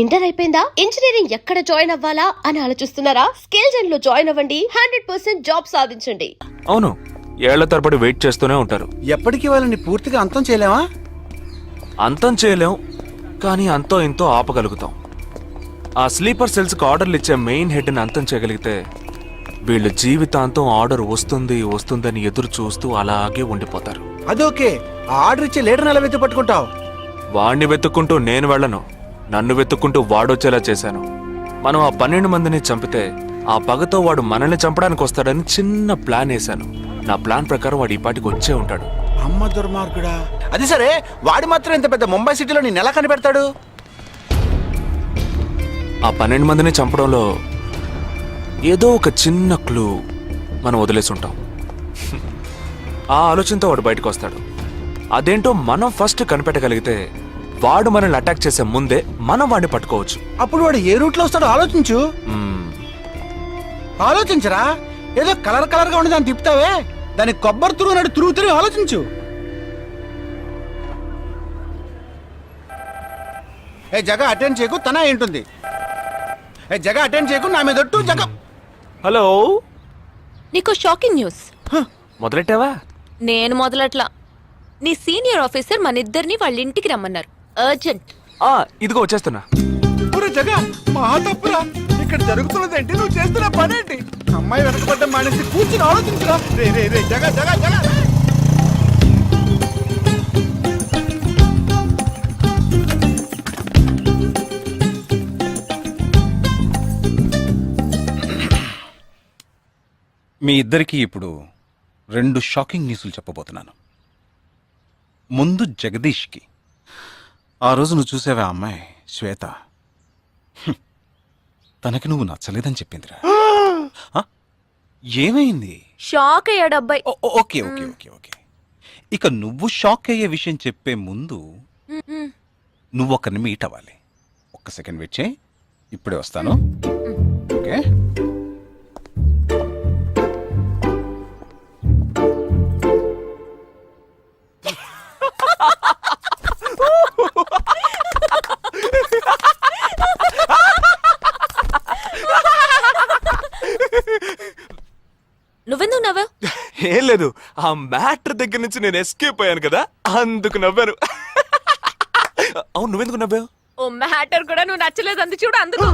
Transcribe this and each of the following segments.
Inter అయిపోయిందా? Engineering ఎక్కడ join అవ్వాలా అని ఆలోచిస్తున్నారా? స్కిల్ జెన్ లో జాయిన్ అవ్వండి. 100% జాబ్ సాధించండి. అవును, ఏళ్ల తరబడి వెయిట్ చేస్తూనే ఉంటారు. ఎప్పటికీ వాళ్ళని పూర్తిగా అంతం చేయలేమా? అంతం చేయలేం, కానీ అంతో ఇంతో ఆపగలుగుతాం. ఆ స్లీపర్ సెల్స్ కి ఆర్డర్లు ఇచ్చే మెయిన్ హెడ్ ని అంతం చేయగలిగితే వీళ్ళు జీవితాంతం ఆర్డర్ వస్తుందని ఎదురు చూస్తూ అలాగే ఉండిపోతారు. అదోకే, ఆర్డర్ ఇచ్చే లీడర్ ఎలా వెతు పట్టుకుంటావు? వాణ్ణి వెతుక్కుంటూ నేను వెళ్ళను, నన్ను వెతుక్కుంటూ వాడొచ్చేలా చేశాను. మనం ఆ 12 మందిని చంపితే ఆ పగతో వాడు మనల్ని చంపడానికి వస్తాడని చిన్న ప్లాన్ వేశాను. నా ప్లాన్ ప్రకారం వాడు ఈ పాటికి వచ్చే ఉంటాడు. అమ్మ దుర్మార్గుడా! అది సరే, వాడు మాత్రం ఇంత పెద్ద ముంబై సిటీలో నేను ఎలా కనిపెడతాడు? ఆ 12 మందిని చంపడంలో ఏదో ఒక చిన్న క్లూ మనం వదిలేసి ఉంటాం. ఆ ఆలోచనతో వాడు బయటకు వస్తాడు. అదేంటో మనం ఫస్ట్ కనిపెట్టగలిగితే వాడు మనల్ని అటాక్ చేసే ముందే మనం వాడిని పట్టుకోవచ్చు. అప్పుడు వాడు ఏ రూట్ లో వస్తాడో ఆలోచించు. ఆలోచించరా? ఏదో కలర్ గా ఉండి దాన్ని తిప్పుతావే, దాన్ని కొబ్బరి తురుగు ఆలోచించు. ఏ జగ అటెండ్ చేయకు, తన ఏంటుంది? ఏ జగ అటెండ్ చేయకు, నా మీద ఒట్టు. జగ హలో, నీకు షాకింగ్ న్యూస్. మొదలెట్టావా? నేను మొదలట్లా. నీ సీనియర్ ఆఫీసర్ మన ఇద్దరిని వాళ్ళ ఇంటికి రమ్మన్నారు. అర్జెంట్. ఇదిగో వచ్చేస్తున్నా. జగ మా తప్పురా, ఇక్కడ జరుగుతున్నదేంటి, నువ్వు చేస్తున్న పనేంటి? అమ్మాయి వెనకబడ్డ మానేసి కూర్చుని ఆలోచించరా. రే రే రే జగ జగ జగ మీ ఇద్దరికీ ఇప్పుడు 2 షాకింగ్ న్యూస్లు చెప్పబోతున్నాను. ముందు జగదీష్కి. ఆ రోజు నువ్వు చూసావా అమ్మాయి శ్వేత? తనకి నువ్వు నచ్చలేదని చెప్పిందిరా. ఏమైంది? షాక్ అయ్యాడు అబ్బాయి. Okay okay okay okay. ఇక నువ్వు షాక్ అయ్యే విషయం చెప్పే ముందు నువ్వు ఒకరిని మీట్ అవ్వాలి. ఒక్క సెకండ్ వెయిట్ చేయి, ఇప్పుడే వస్తాను. ఓకే. నువ్వెందుకు నవ్వావు? ఏం లేదు, ఆ మ్యాటర్ దగ్గర నుంచి నేను ఎస్కేప్ అయ్యాను కదా, అందుకు నవ్వాను. అవును, నువ్వెందుకు నవ్వావు? ఓ మ్యాటర్ కూడా నువ్వు నచ్చలేదు అంది చూడు, అందుకు.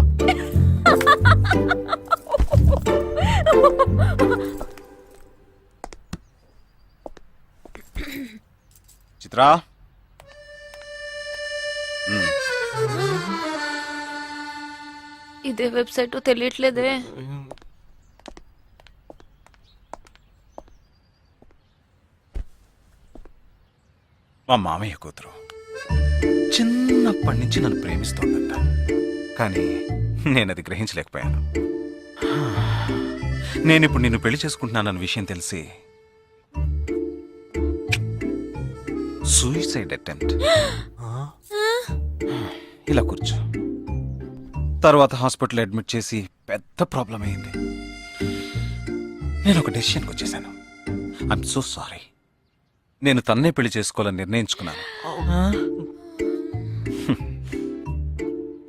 చిత్రా, ఇదే వెబ్సైట్ తెలియట్లేదే. మా మామయ్య కూతురు చిన్నప్పటి నుంచి నన్ను ప్రేమిస్తోందంట, కానీ నేనది గ్రహించలేకపోయాను. నేనిప్పుడు నిన్ను పెళ్లి చేసుకుంటున్నానన్న విషయం తెలిసి సూసైడ్ అటెంప్ట్. ఇలా కూర్చో. తర్వాత హాస్పిటల్ అడ్మిట్ చేసి పెద్ద ప్రాబ్లం అయింది. నేను ఒక డెసిషన్కి వచ్చేసాను. I'm so sorry. నేను తన్నే పెళ్లి చేసుకోవాలని నిర్ణయించుకున్నాను.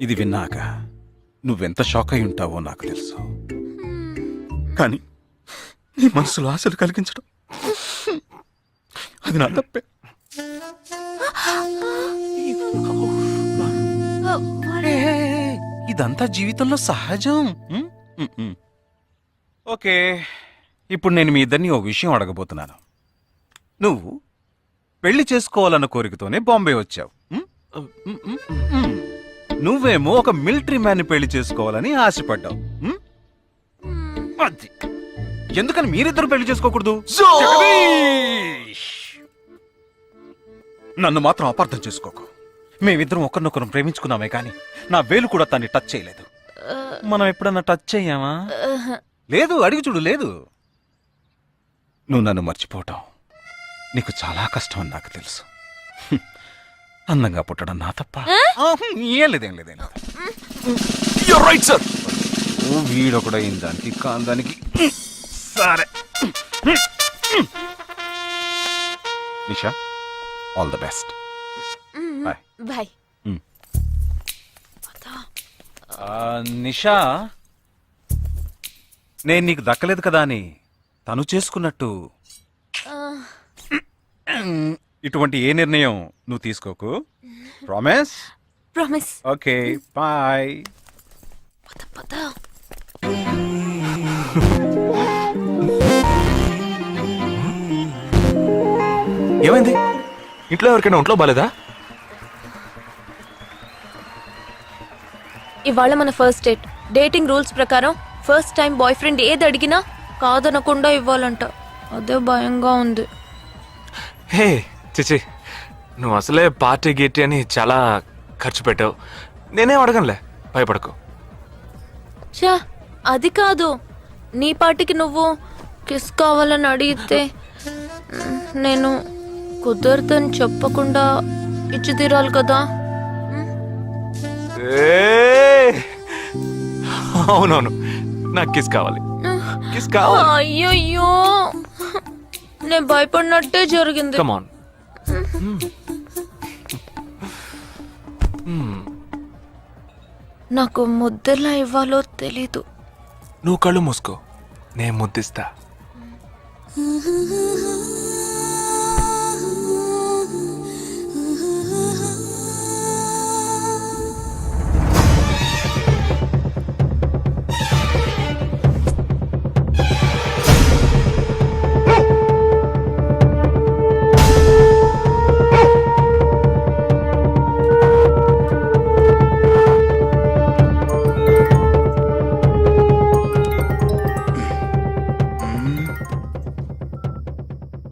ఇది విన్నాక నువ్వెంత షాక్ అయి ఉంటావో నాకు తెలుసు, కానీ నీ మనసులో ఆశలు కలిగించడం అది నా తప్పే. ఇదంతా జీవితంలో సహజం. ఓకే, ఇప్పుడు నేను మీ ఇద్దరిని ఓ విషయం అడగబోతున్నాను. నువ్వు పెళ్లి చేసుకోవాలన్న కోరికతోనే బాంబే వచ్చావు. నువ్వేమో ఒక మిలిటరీ మ్యాన్ పెళ్లి చేసుకోవాలని ఆశపడ్డావు. అది ఎందుకని మీరిద్దరు పెళ్లి చేసుకోకూడదు? నన్ను మాత్రం అపార్థం చేసుకోకు. మేమిద్దరం ఒకరినొకరు ప్రేమించుకున్నామే కానీ నా వేలు కూడా తన్ని టచ్ చేయలేదు. మనం ఎప్పుడన్నా టచ్ చెయ్యామా? లేదు, అడిగి చూడు. లేదు. నువ్వు నన్ను మర్చిపోవటం నీకు చాలా కష్టం అని నాకు తెలుసు. అందంగా పుట్టడం నా తప్ప? ఏం లేదేం లేదేం లేదు. వీడొకడైన దానికి కాందానికి. సరే Nisha, all the best. Bye. Bye. Nisha, నేను నీకు దక్కలేదు కదా అని తను చేసుకున్నట్టు ఇటువంటి ఏ నిర్ణయం నువ్వు తీసుకోకు. ప్రామిస్? ప్రామిస్. Okay, bye. పద. ఏమైంది? ఇంట్లో ఎవరికైనా ఒంట్లో బాలేదా? ఇవాళ మన ఫస్ట్ డేట్. డేటింగ్ రూల్స్ ప్రకారం ఫస్ట్ టైం బాయ్ ఫ్రెండ్ ఏది అడిగినా కాదనకుండా ఇవ్వాలంట. అదే భయంగా ఉంది. హే చిచి, నువ్వు అసలే పార్టీ గీటీ అని చాలా ఖర్చు పెట్టావు. నేనేం అడగనులే, భయపడకు. చా, అది కాదు. నీ పాటికి నువ్వు కిస్ కావాలని అడిగితే నేను కుదరదని చెప్పకుండా ఇచ్చి తీరాలి కదా. ఏయ్! అవునవును, నాకు కిస్ కావాలి. కిస్ కావాలి. అయ్యయ్యో, నేను భయపడినట్టే జరిగింది. కమాన్. నాకు ముద్దెలా ఇవ్వాలో తెలీదు. నువ్వు కళ్ళు మూసుకో, నేను ముద్దిస్తా.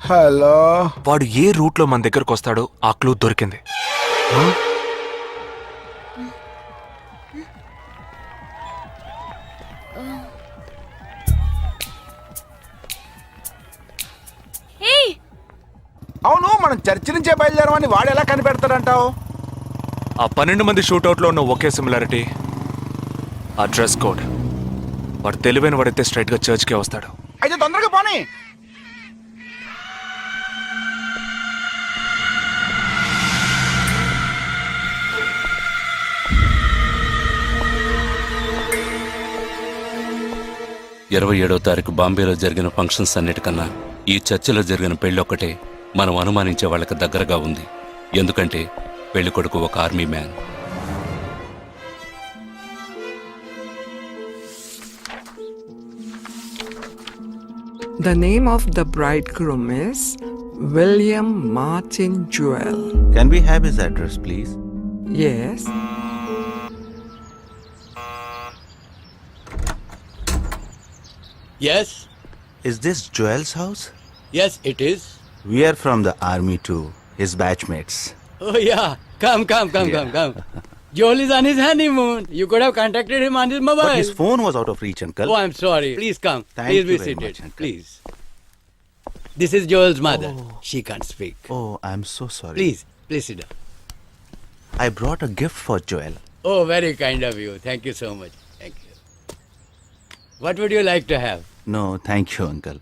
హలో. వాడు ఏ రూట్ లో మన దగ్గరకు వస్తాడో ఆ క్లూ దొరికింది. ఏయ్, అవును, మనం చర్చి నుంచే బయలుదేరమని వాడు ఎలా కనిపెడతాడంటావు? ఆ 12 మంది షూట్అవుట్ లో ఉన్న ఒకే సిమిలారిటీ, ఆ డ్రెస్ కోడ్. వాడు తెలివైన వాడైతే స్ట్రైట్ గా చర్చ్ కే వస్తాడు. అయితే తొందరగా పోనీ. ఇరవై 27వ తారీఖు బాంబేలో జరిగిన ఫంక్షన్స్ అన్నిటికన్నా ఈ చర్చిలో జరిగిన పెళ్ళొక్కటే మనం అనుమానించే వాళ్ళకి దగ్గరగా ఉంది. ఎందుకంటే పెళ్లి కొడుకు ఒక army man. The name of the bridegroom is William Martin Jewell. Can we have his address, please? Yes. Yes, Is this Joel's house? yes, it is. We are from the army too, his batchmates. Oh, yeah. Come. Joel is on his honeymoon. You could have contacted him on his But mobile. his phone was out of reach, uncle. Oh, I'm sorry. Please come. Thank Please you be very seated. much, uncle. Please. This is Joel's mother. She can't speak. Oh, I'm so sorry. Please sit down. I brought a gift for Joel. Oh, very kind of you. Thank you so much. Thank you. What would you like to have? No, thank you, uncle.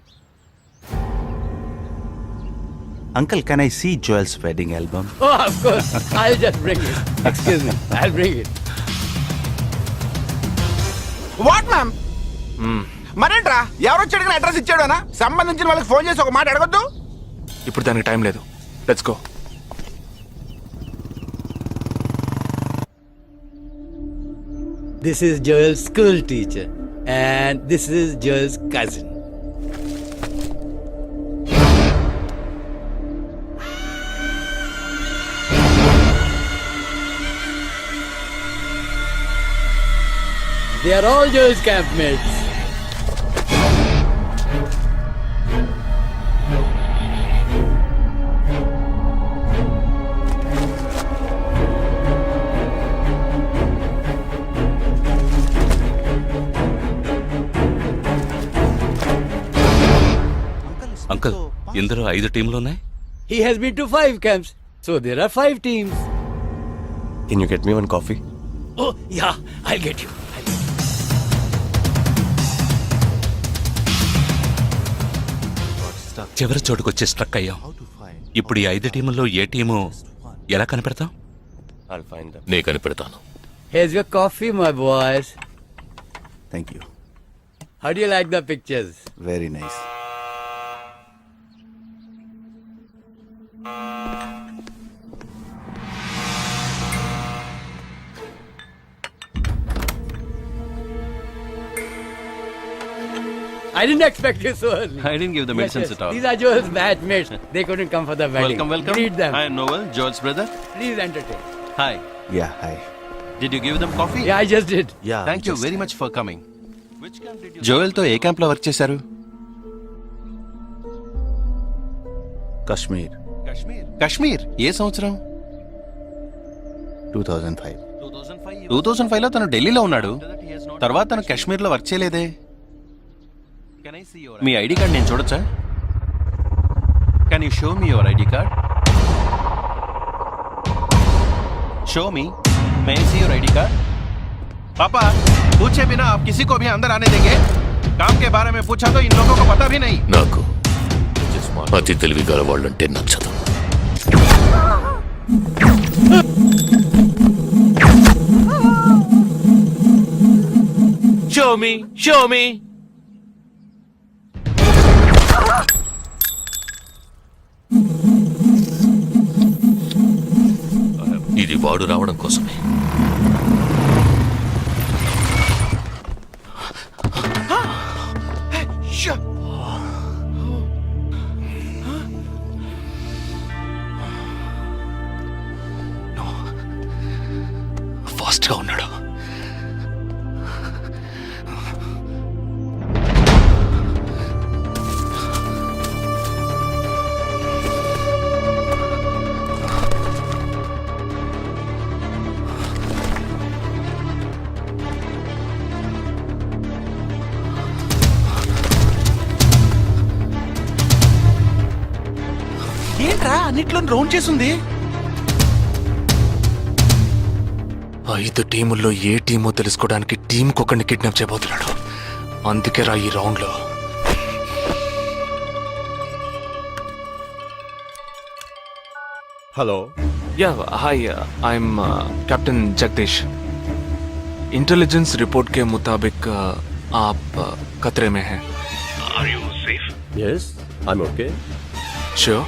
Uncle, can I see Joel's wedding album? Oh, of course. I'll just bring it. Excuse me. I'll bring it. What ma'am? మరేంట్రా, ఎవరొచ్చి అడిగిన address ఇచ్చాడనా? సంబంధించిన వాళ్ళకి phone చేసి ఒక మాట అడగొద్దు? ఇప్పుడు దానికి టైం లేదు. Let's go. This is Joel's school teacher. And this is Joel's cousin. They are all Joel's campmates. Uncle, ఇందులో 5 టీంలు ఉన్నాయి. He has been to 5 camps. So there are 5 teams. Can you get me one coffee? Oh, yeah, I'll get you. చివరి చోటుకొచ్చి struck అయ్యాం. ఇప్పుడు ఈ 5 టీముల్లో ఏ team ఎలా కనిపెడతాం? I'll find them. నే కనిపెడతాను. Here's your coffee, my boys. Thank you. How do you like the pictures? Very nice. I didn't expect you so early. I didn't give the medicines at all. These are Joel's batchmates. They couldn't come for the wedding. Welcome. Greet them. Hi, Noel, Joel's brother. Please entertain. Hi. Yeah, hi. Did you give them coffee? Yeah, I just did. Yeah. Thank you very much for coming. Joel తో ఏ camp లో work చేశారు? Kashmir, Kashmir. ఏ సంవత్సరం? 2005. 2005 లో తను ఢిల్లీలో ఉన్నాడు. తర్వాత తను కాశ్మీర్ లో వర్క్ చేయలేదే. మీ ఐడి కార్డ్ నేను చూడొచ్చా? Can you show me your ID card? Show मी, मैं सी योर आईडी कार्ड. पापा, पूछे बिना आप किसी को भी अंदर आने देंगे? काम के बारे में पूछा तो इन लोगों को पता भी नहीं. నాకు అతి తెలివి గల వాళ్ళంటే నచ్చదు. Show me. ఇది వాడు రావడం కోసమే. ఫాస్ట్ గా ఉన్నాడు. ఏంట్రా అన్నిట్లో రౌండ్ చేసింది? 5 టీముల్లో ఏ టీమో తెలుసుకోవడానికి టీంకొకరిని కిడ్నాప్ చేయబోతున్నాడు. అందుకే రా ఈ రౌండ్ లో. Hello. Ya hi, I'm captain Jagdish. Intelligence report के मुताबिक आप खतरे में हैं. Are you safe? Yes, I am okay. Sure?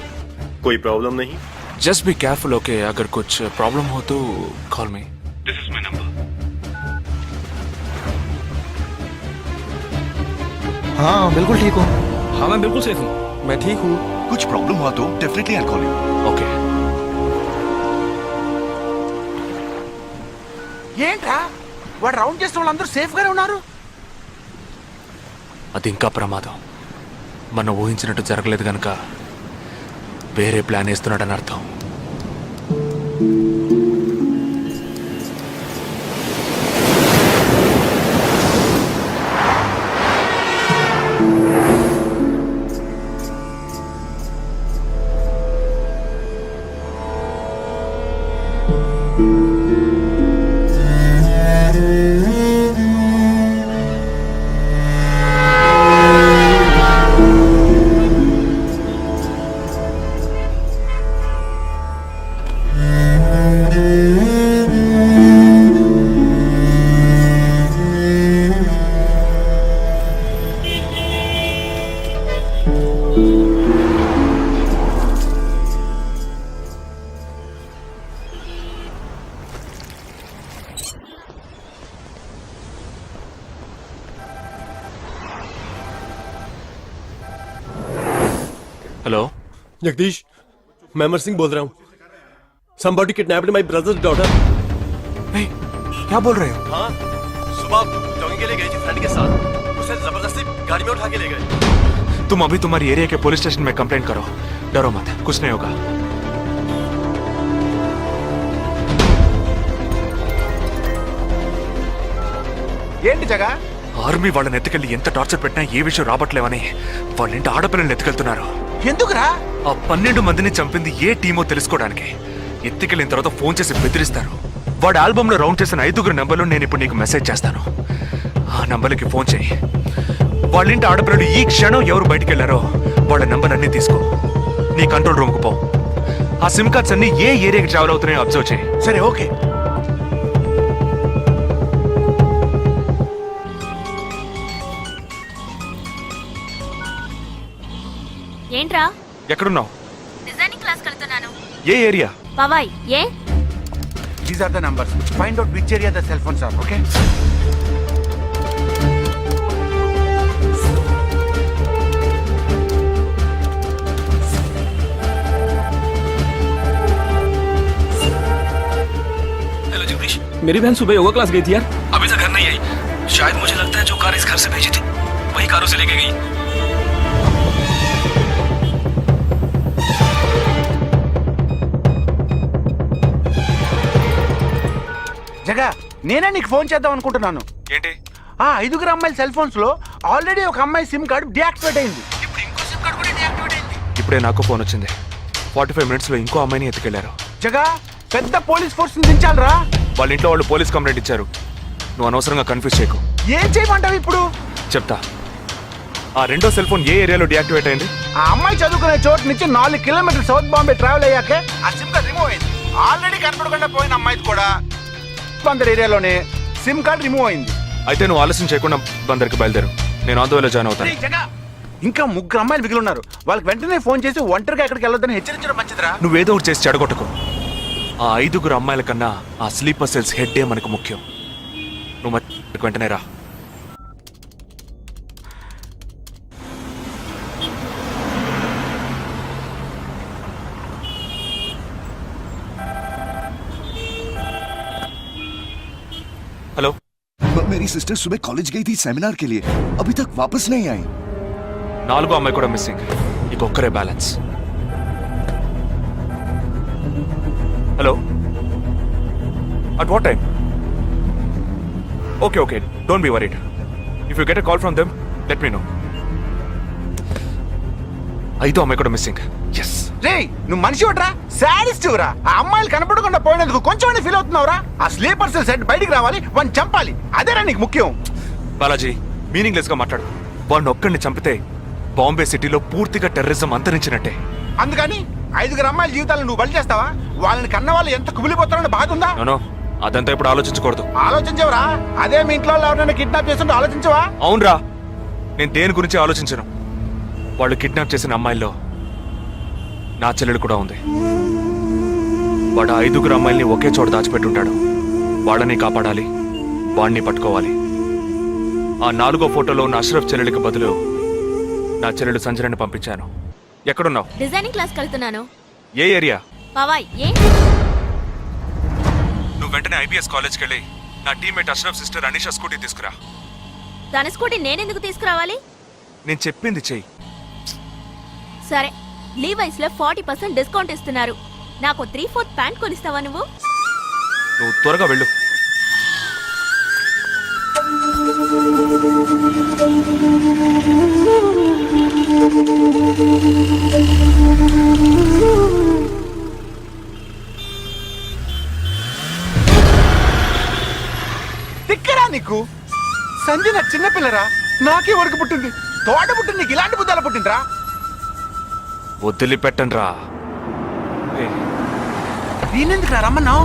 कोई प्रॉब्लम नहीं. Just be careful, okay? अगर कुछ प्रॉब्लम हो तो call me. This is my number. हाँ बिल्कुल ठीक हूँ. हाँ मैं बिल्कुल सेफ हूँ. मैं ठीक हूँ. कुछ प्रॉब्लम हुआ तो definitely I call you. Okay. ఏంట్రా వాడు రౌండ్ చేసిన వాళ్ళందరూ సేఫ్ గానే ఉన్నారు. అది ఇంకా ప్రమాదం. మనం ఊహించినట్టు జరగలేదు కనుక వేరే ప్లాన్ వేస్తున్నాడని అర్థం. हेलो जगदीश, मैं अमर सिंह बोल रहा हूँ. Somebody kidnapped my brother's daughter. क्या बोल रहे हो? हाँ, सुबह जॉगिंग के लिए गई थी फ्रेंड के साथ. उसे जबरदस्ती गाड़ी में उठा के ले गए. तुम अभी तुम्हारी एरिया के पुलिस स्टेशन में कंप्लेंट करो. डरो मत, कुछ नहीं होगा. ఏంటి జగా? ఆర్మీ వాళ్ళని ఎత్తుకెళ్ళి ఎంత టార్చర్ పెట్టినా ఏ విషయం రాబట్లేవని వాళ్ళ ఇంటి ఆడపిల్లల్ని ఎత్తుకెళ్తున్నారు. ఎందుకురా? ఆ 12 మందిని చంపింది ఏ టీమో తెలుసుకోవడానికి. ఎత్తుకెళ్ళిన తర్వాత ఫోన్ చేసి బెదిరిస్తారు. వాడి ఆల్బమ్ లో రౌండ్ చేసిన 5 నెంబర్లు నేను ఇప్పుడు నీకు మెసేజ్ చేస్తాను. ఆ నంబర్లకి ఫోన్ చేయి. వాళ్ళ ఇంటి ఆడపిల్లలు ఈ క్షణం ఎవరు బయటికి వెళ్ళారో వాళ్ళ నంబర్ అన్ని తీసుకో. నీ కంట్రోల్ రూమ్ కు పో. ఆ సిమ్ కార్డ్స్ అన్ని ఏ ఏరియాకి ట్రావెల్ అవుతున్నాయో అబ్జర్వ్ చేయి. సరే ఓకే. ఏంట్రా? ఎక్కడున్నావు? డిజైనింగ్ క్లాస్ వెళ్తున్నాను. ఏ ఏరియా? పవాయ్ ఏ? These are the numbers. Find out which area the cell phones are, okay? Hello Jagdish, मेरी बहन सुबह योगा क्लास गई थी यार, अभी तक घर नहीं आई। शायद मुझे लगता है जो कार इस घर से भेजी थी वही कारों से लेके गई। జగా, నేనే నీకు ఫోన్ చేద్దాం అనుకుంటున్నాను. ఏంటి? ఆ 5 అమ్మాయిల సెల్ ఫోన్స్ లో ఆల్రెడీ ఒక అమ్మాయి సిమ్ కార్డు డియాక్టివేట్ అయింది. ఇప్పుడు ఇంకో సిమ్ కార్డు కూడా డియాక్టివేట్ అయింది. ఇప్పుడే నాకు ఫోన్ వచ్చింది. 45 మినిట్స్ లో ఇంకో అమ్మాయిని ఎత్తుకెళ్లారు. జగా, పెద్ద పోలీస్ ఫోర్స్ దించాలరా. వాళ్ళ ఇంట్లో వాళ్ళు పోలీస్ కంప్లైంట్ ఇచ్చారు. నువ్వు అనవసరంగా కన్ఫ్యూజ్ చేయకు. ఏం చేయమంటావు ఇప్పుడు? చెప్తా. ఆ రెండో సెల్ ఫోన్ ఏ ఏరియాలో డియాక్టివేట్ అయింది? ఆ అమ్మాయి చదువుకునే చోటు నుంచి 4 కిలోమీటర్ సౌత్ బాంబే ట్రావెల్ అయ్యాకే ఆ సిమ్ కార్డ్ రిమూవ్ అయింది. ఆల్రెడీ కనపడకుండా పోయిన అమ్మాయిది కూడా బందర్ ఏరియాలోనే సిమ్ కార్డ్ రిమూవ్ అయింది. అయితే నువ్వు ఆలస్యం చేయకుండా బందర్కి బయలుదేరు. నేను ఆందోళన జాయిన్ అవుతాను. ఇంకా 3 అమ్మాయిలు మిగిలి ఉన్నారు. వాళ్ళకి వెంటనే ఫోన్ చేసి ఒంటరిగా ఎక్కడికి వెళ్ళొద్దని హెచ్చరించడం మంచిదిరా. నువ్వేదో ఒకటి చేసి చెడగొట్టకు. ఆ 5 అమ్మాయిల కన్నా ఆ స్లీపర్ సెల్స్ హెడ్డే మనకు ముఖ్యం. నువ్వు వెంటనే రా. हेलो, मेरी सिस्टर सुबह कॉलेज गई थी सेमिनार के लिए, अभी तक वापस नहीं आई। 4 అమ్మాయి కూడా మిస్సింగ్. ఇంకొక్కరే balance. Hello, at what time? Okay okay, don't be worried. If you get a call from them let me know. 5 అమ్మాయి కూడా మిస్సింగ్. ఎస్. రే, నువ్వు మనిషి ఒకట్రా, సాడిస్ట్ రా. ఆ అమ్మాయిలు కనపడకుండా పోయినందుకు కొంచెం ఫీల్ అవుతున్నావురా. ఆ స్లీపర్ సెల్ సెట్ బయటికి రావాలి, వాడిని చంపాలి. అదేరా నీకు ముఖ్యం. బాలాజీ, మీనింగ్లెస్ గా మాట్లాడు. వాడిని ఒక్కడిని చంపితే బాంబే సిటీలో పూర్తిగా టెర్రరిజం అంతరించినట్టే. అందుకని 5 అమ్మాయిల జీవితాలను నువ్వు బలి చేస్తావా? వాళ్ళని కన్న వాళ్ళు ఎంత కుమిలిపోతారని బాధ ఉందా? నో, అదంతా ఇప్పుడు ఆలోచించకూడదు. ఆలోచించవరా? అదే మీ ఇంట్లో ఎవరైనా కిడ్నాప్ చేస్తుంటే ఆలోచించవా? అవునరా, నేను దేని గురించి ఆలోచించను. వాళ్ళు కిడ్నాప్ చేసిన అమ్మాయిల్లో నా చెల్లెలు కూడా ఉంది. వాడు 5 అమ్మాయిల్ని ఒకే చోట దాచిపెట్టుంటాడు. వాళ్ళని కాపాడాలి, వాడిని పట్టుకోవాలి. ఆ 4వ ఫోటోలో ఉన్న అష్రఫ్ చెల్లెలికి బదులు నా చెల్లెలు సంజనని పంపించాను. ఎక్కడున్నావు? డిజైనింగ్ క్లాస్ వెళ్తున్నాను. ఏ ఏరియా? పవాయ్ ఏ? నువ్వు వెంటనే ఐబీఎస్ కాలేజ్కి వెళ్ళి నా teammate Ashraf sister Anisha scooty తీసుకురా. తన స్కూటీ నేనెందుకు తీసుకురావాలి? నేను చెప్పింది చెయ్యి. సరే, లీవైస్ లో 40% డిస్కౌంట్ ఇస్తున్నారు. నాకు 3/4 ప్యాంట్ కొనిస్తావా నువ్వు? నువ్వు త్వరగా వెళ్ళు. తిక్కరా నీకు? సంజన చిన్నపిల్లరా, నాకే వరకు పుట్టింది. తోట పుట్టింది, నీకు ఇలాంటి బుద్ధాలు పుట్టిందిరా. వదిలిపెట్టండి రా. నేనెందుకు రా రమ్మన్నావు?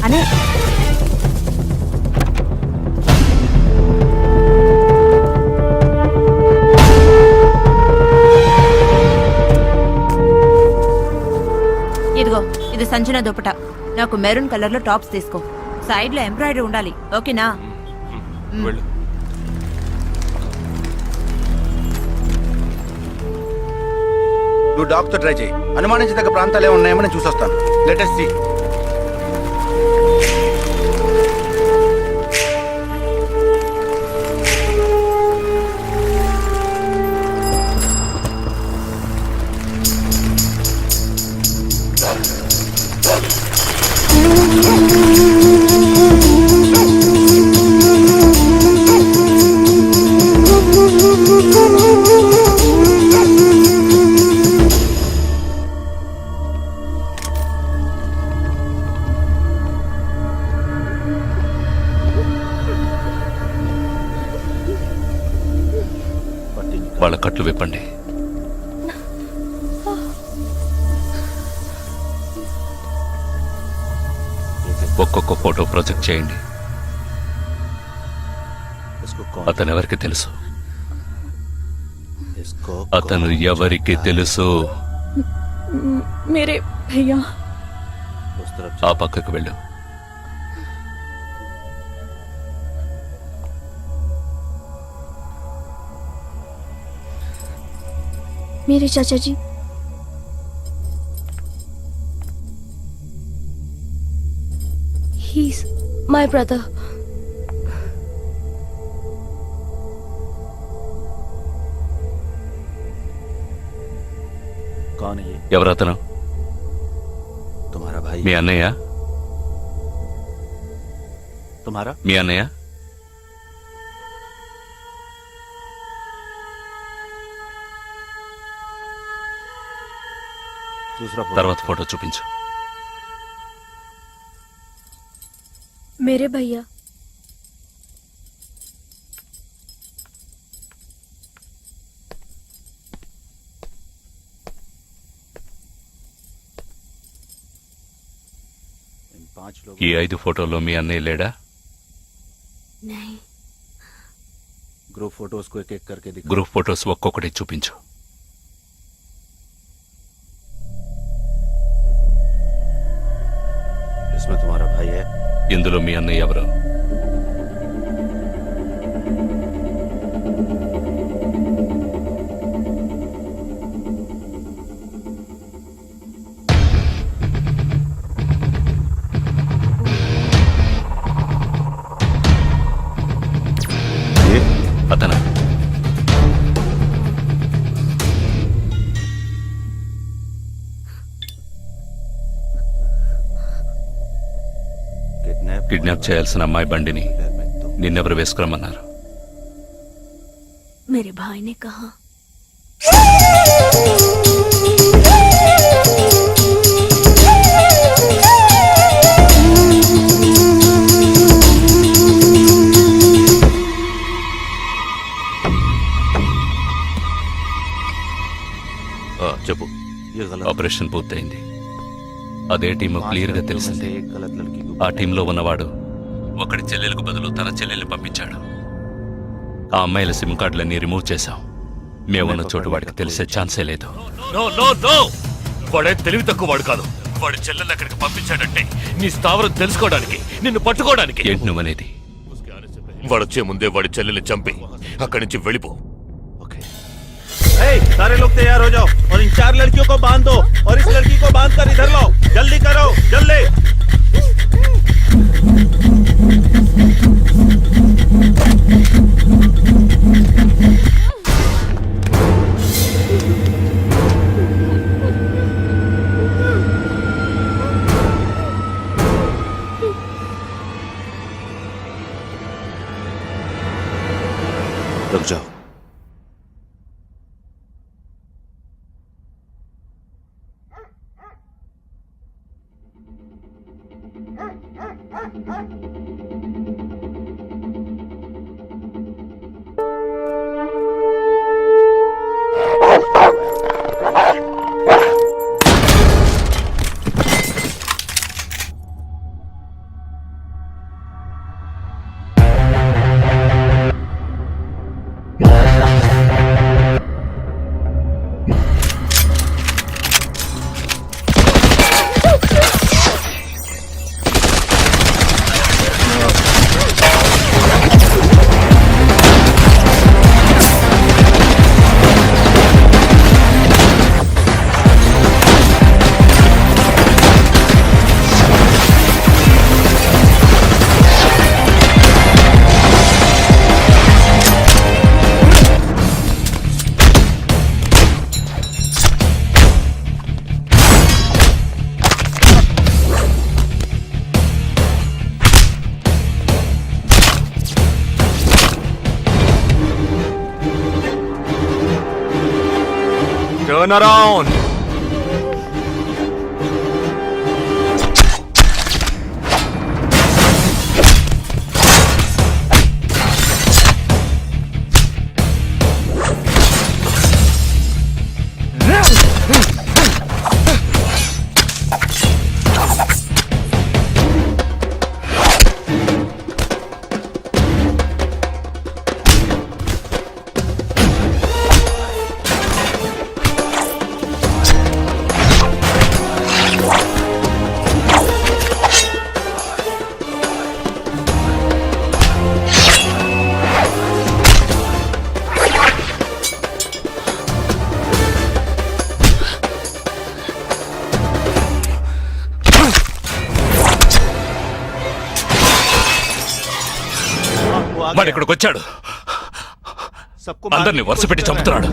అనే ఇదిగో, ఇది సంజన దుపట. నాకు మెరూన్ కలర్ లో టాప్స్ తీసుకో. సైడ్ లో ఎంబ్రాయిడరీ ఉండాలి, ఓకేనా? వెళ్ళు. నువ్వు డాక్టర్ ట్రై చేయి. అనుమానించదగ్గ ప్రాంతాలు ఏమి ఉన్నాయేమో నేను చూసొస్తాను. Latest see. వాళ్ళ కట్లు విప్పండి. ఒక్కొక్క ఫోటో ప్రొజెక్ట్ చేయండి. అతను ఎవరికి తెలుసు? అతను ఎవరికి తెలుసు? మేరే భయ్యా. ఆ పక్కకు వెళ్ళు. मेरे चाचा जी. He's my brother. कौन है ये? ఎవరతను? तुम्हारा भाई? మీ అన్నయ్య? तुम्हारा? మీ అన్నయ్య? दूसरा फोटो। తర్వాత ఫోటో చూపించు. मेरे भैया. इन 5 लोगों ఈ 5 ఫోటోల్లో మీ అన్నయ్య లేడా? नहीं. ग्रुप फोटोज को एक एक करके दिखा। గ్రూప్ ఫోటోస్ ఒక్కొక్కటి చూపించు. इसमें तुम्हारा भाई है? ఇందులో మీ అన్నయ్య ఎవరు? ये అతను కిడ్నాప్ చేయాల్సిన అమ్మాయి బండిని నిన్నెవరు వేసుకురమ్మన్నారు? मेरे भाई ने कहा. చెప్పు. ये गलत ఆపరేషన్ పూర్తయింది. అదే టీము క్లియర్ గా తెలిసింది. एक गलत लड़की को ఆ టీంలో ఉన్నవాడు ఒకడి చెల్లెలకు బదులు తన చెల్లెల్ని పంపించాడు. ఆ అమ్మాయిల సిమ్ కార్డులన్నీ రిమూవ్ చేశాం. మేమున్న చోటు వాడికి తెలిసే ఛాన్సే లేదు. వాడే తెలివి తక్కువ వాడు కాదు. వాడి చెల్లెల్ని అక్కడికి పంపించాడంటే నీ స్థావరం తెలుసుకోవడానికి, నిన్ను పట్టుకోవడానికి. ఏంటి నువ్వనేది? వాడొచ్చే ముందే వాడి చెల్లెల్ని చంపి అక్కడి నుంచి వెళ్ళిపో. सारे लोग तैयार हो जाओ और इन 4 लड़कियों को बांध दो और इस लड़की को बांध कर इधर लाओ. जल्दी करो, जल्दी. रुक जाओ। Turn around! వాడు ఇక్కడికి వచ్చాడు, అందరినీ వరుస పెట్టి చంపుతున్నాడు.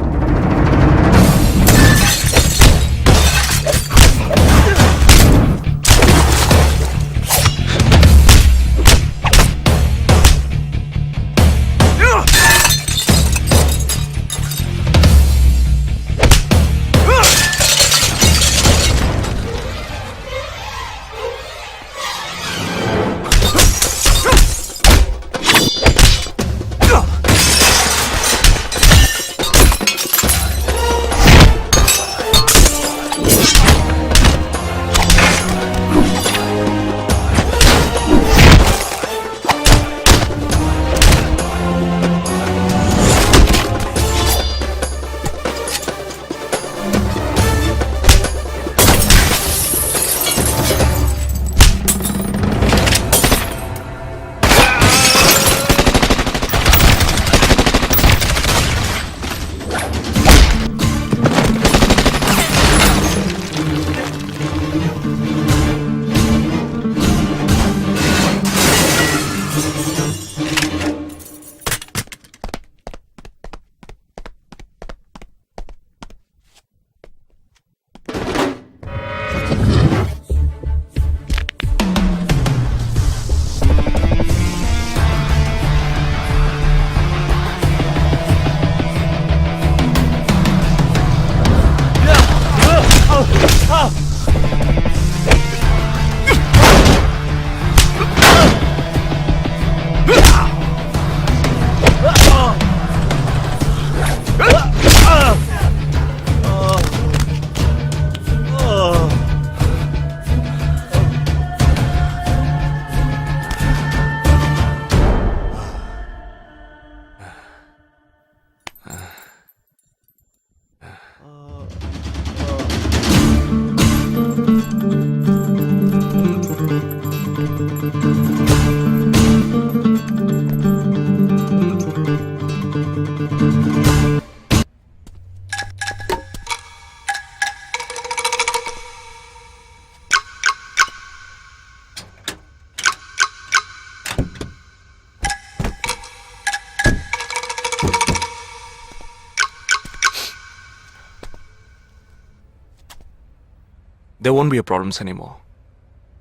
There won't be a problems anymore.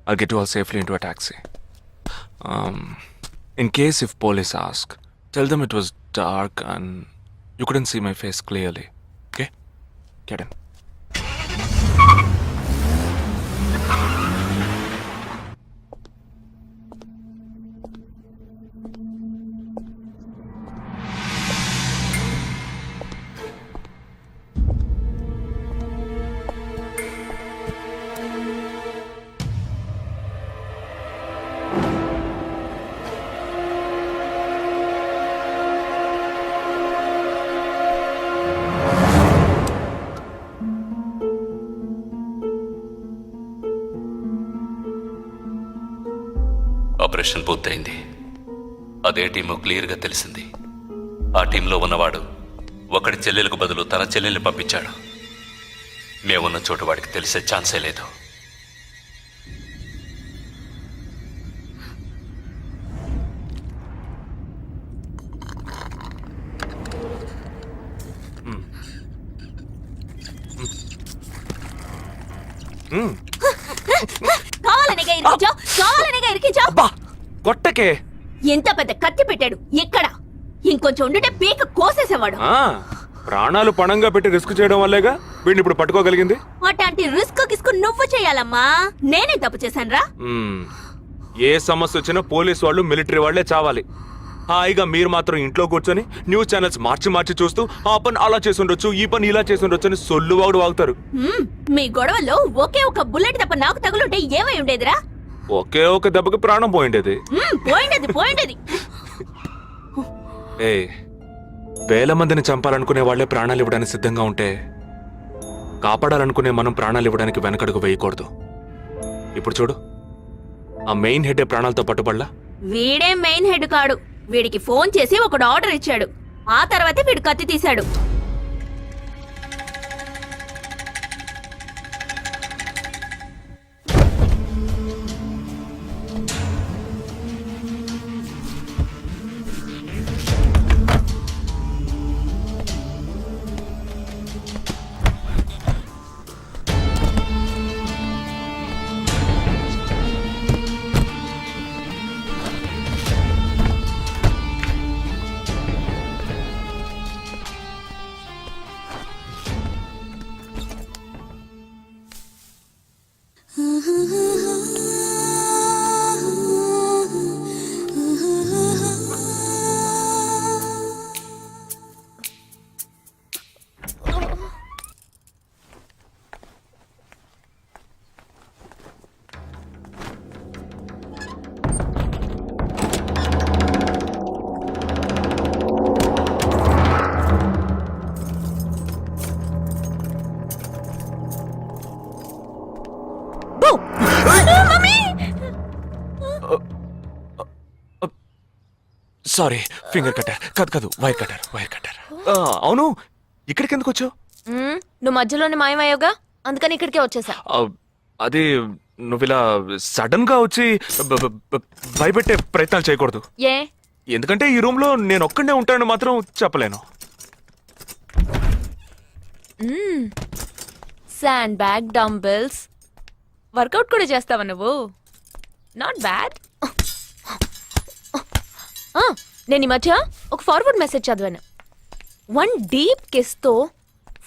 I'll get you all safely into a taxi. In case if police ask, tell them it was dark and you couldn't see my face clearly. Okay? Get in. Operation పూర్తయింది. అదే team క్లియర్గా తెలిసింది. ఆ టీంలో ఉన్నవాడు ఒకడి చెల్లెలకు బదులు తన చెల్లెల్ని పంపించాడు. మేమున్న చోటు వాడికి తెలిసే ఛాన్సే లేదు. కొట్టకే ఎంత పెద్ద కత్తి పెట్టాడు. ఎక్కడ ఇంకొంచెం ఉండుంటే పీక కోసేసేవాడు. ప్రాణాలు పణంగా పెట్టి రిస్క్ చేయడం వల్లేగా వీడిని ఇప్పుడు పట్టుకోగలిగింది. అట్లాంటి రిస్క్ కిస్కు నువ్వు చేయాలమ్మా. నేనే తప్పు చేశానురా. ఏ సమస్య వచ్చినా పోలీసు వాళ్ళు మిలిటరీ వాళ్లే చావాలి. హాయిగా మీరు మాత్రం ఇంట్లో కూర్చొని న్యూస్ ఛానల్స్ మార్చి మార్చి చూస్తూ ఆ పని అలా చేసి ఉండొచ్చు, ఈ పని ఇలా చేసి ఉండొచ్చు అని సొల్లు వాగుడు వాగుతారు. మీ గొడవల్లో ఒకే ఒక బుల్లెట్ తప్ప నాకు తగులుంటే ఏమై ఉండేదిరా? ఒకే ఒక దెబ్బకి ప్రాణం పోయిండేది. పోయిండేది. వేల మందిని చంపాలనుకునే వాళ్లే ప్రాణాలు ఇవ్వడానికి సిద్ధంగా ఉంటే కాపాడాలనుకునే మనం ప్రాణాలు ఇవ్వడానికి వెనకడుగు వేయకూడదు. ఇప్పుడు చూడు, ఆ మెయిన్ హెడ్ ప్రాణాలతో పట్టుబడలా. వీడే మెయిన్ హెడ్ కాడు. వీడికి ఫోన్ చేసి ఒకడు ఆర్డర్ ఇచ్చాడు. ఆ తర్వాతే వీడు కత్తి తీశాడు. సారీ, ఫింగర్ కట్టారు. కాదు వైర్ కట్టారు. అవును, ఇక్కడికి ఎందుకు వచ్చావు? నువ్వు మధ్యలోనే మాయమయ్యోగా, అందుకని ఇక్కడికే వచ్చేసా. అది నువ్వు ఇలా సడన్ గా వచ్చి భయపెట్టే ప్రయత్నాలు చేయకూడదు. ఏ? ఎందుకంటే ఈ రూమ్ లో నేను ఒక్కడే ఉంటానని మాత్రం చెప్పలేను. శాండ్ బ్యాగ్, డంబెల్స్, వర్కౌట్ కూడా చేస్తావా నువ్వు? Not bad. నేను ఈ మధ్య ఒక ఫార్వర్డ్ మెసేజ్ చదివాను. 1 డీప్ కిస్ తో